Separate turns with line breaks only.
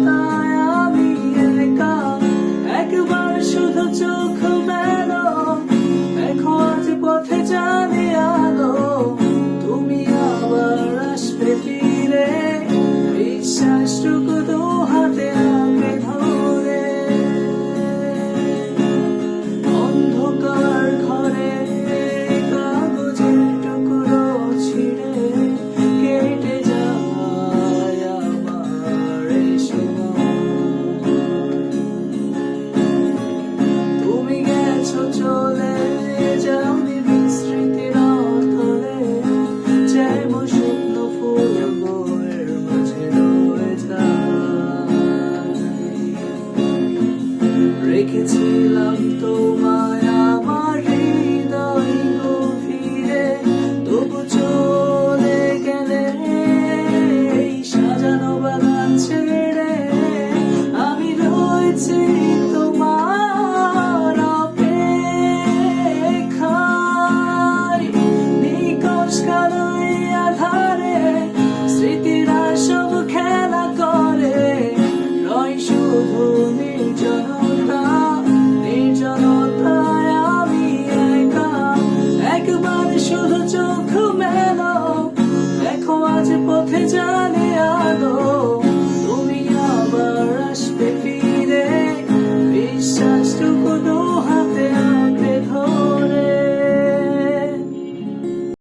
তাই আমি একা একবার শুধু চোখ মেলো দেখো আজ পথে জানি আলো তুমি আবার আসবে ফিরে বিশ্বাসটুকু দু হাতে আঁকড়ে ধরে অন্ধকার ঘরে কাগজের টুকরো ছিঁড়ে কেটে যায় আমার এই সময় তুমি গেছো চলে যাওনি বিস্মৃতির অতলে যেমন শুকনো ফুল বইয়ের মাঝে রয়ে যায় রেখেছিলাম তোমার